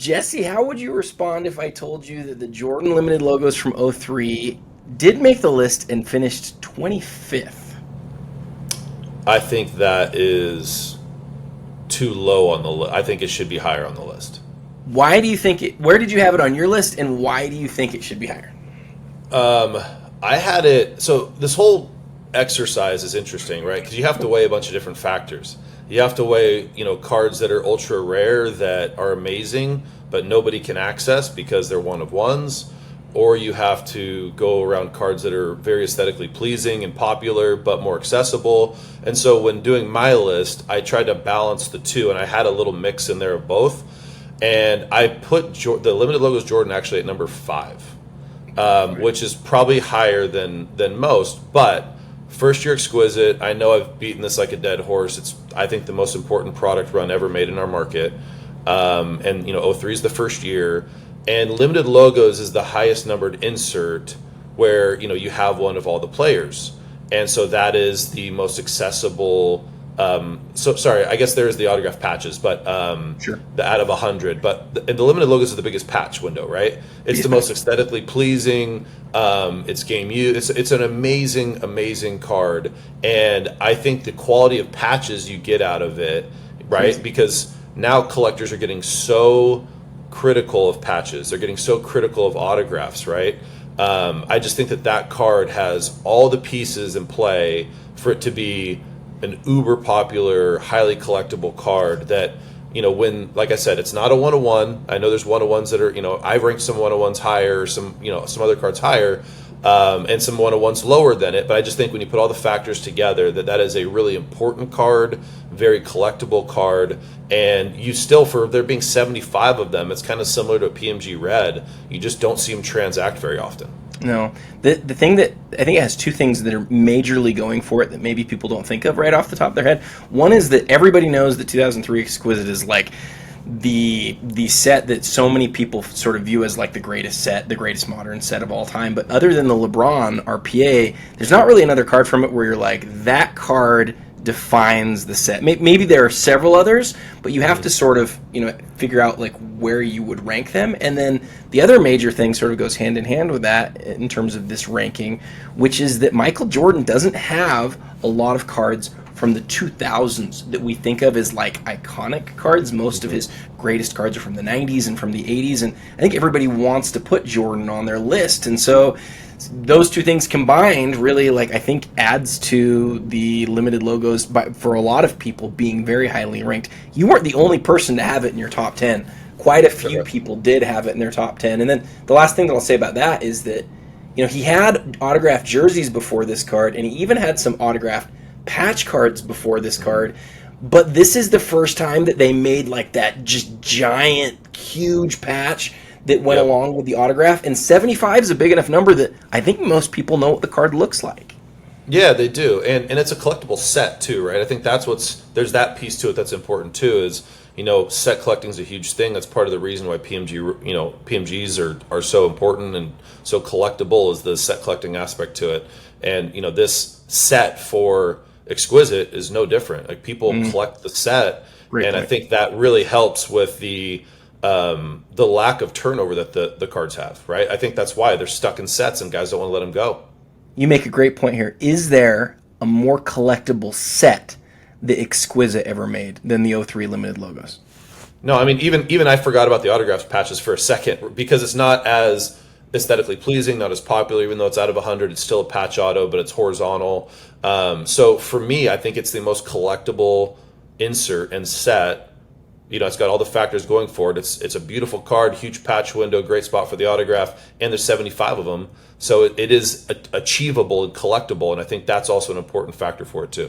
Jesse, how would you respond if I told you that the Jordan Limited Logos from '03 did make the list and finished 25th? I think that is too low on the list. I think it should be higher on the list. Why do you think it, where did you have it on your list, and why do you think it should be higher? Um, I had it. So this whole exercise is interesting, right? Because you have to weigh a bunch of different factors. You have to weigh, cards that are ultra rare that are amazing, but nobody can access because they're one of ones. Or you have to go around cards that are very aesthetically pleasing and popular, but more accessible. And so when doing my list, I tried to balance the two, and I had a little mix in there of both. And I put the Limited Logos Jordan actually at number 5, which is probably higher than most. But first year Exquisite, I know I've beaten this like a dead horse. It's, I think, the most important product run ever made in our market. And '03 is the first year, and Limited Logos is the highest numbered insert where you have one of all the players, and so that is the most accessible. So sorry, I guess there's the autograph patches, but Sure. the out of 100. But the Limited Logos is the biggest patch window, right? It's the most aesthetically pleasing. It's game use. It's an amazing card, and I think the quality of patches you get out of it, right? Because now collectors are getting so critical of patches. They're getting so critical of autographs, right? I just think that card has all the pieces in play for it to be an uber popular, highly collectible card that, when, like I said, it's not a 101. I know there's 101s that are, I've ranked some 101s higher, some other cards higher, and some 101s lower than it. But I just think when you put all the factors together, that is a really important card, very collectible card. And you still, for there being 75 of them, it's kind of similar to a PMG Red. You just don't see them transact very often. No. The thing that I think it has two things that are majorly going for it that maybe people don't think of right off the top of their head. One is that everybody knows that 2003 Exquisite is like the set that so many people sort of view as like the greatest set, the greatest modern set of all time. But other than the LeBron RPA, there's not really another card from it where you're like, that card defines the set. Maybe there are several others, but you have to sort of figure out like where you would rank them. And then the other major thing sort of goes hand in hand with that in terms of this ranking, which is that Michael Jordan doesn't have a lot of cards from the 2000s that we think of as like iconic cards. Most of his greatest cards are from the 90s and from the 80s, and I think everybody wants to put Jordan on their list. And so those two things combined really, like, I think adds to the Limited Logos for a lot of people being very highly ranked. You weren't the only person to have it in your top 10. Quite a few people did have it in their top 10. And then the last thing that I'll say about that is that he had autographed jerseys before this card, and he even had some autographed patch cards before this card. But this is the first time that they made like that just giant, huge patch that went along with the autograph. And 75 is a big enough number that I think most people know what the card looks like. Yeah, they do, and it's a collectible set too, right? I think there's that piece to it that's important too. Is set collecting is a huge thing. That's part of the reason why PMGs are so important and so collectible, is the set collecting aspect to it. And this set for Exquisite is no different. Like, people collect the set. Great and point. I think that really helps with the lack of turnover that the cards have, right? I think that's why they're stuck in sets and guys don't want to let them go. You make a great point here. Is there a more collectible set that Exquisite ever made than the '03 Limited Logos? No, I mean, even I forgot about the autographs patches for a second, because it's not as aesthetically pleasing, not as popular. Even though it's out of 100, it's still a patch auto, but it's horizontal. So for me, I think it's the most collectible insert and set. It's got all the factors going for it. It's a beautiful card, huge patch window, great spot for the autograph, and there's 75 of them. So it is achievable and collectible, and I think that's also an important factor for it too.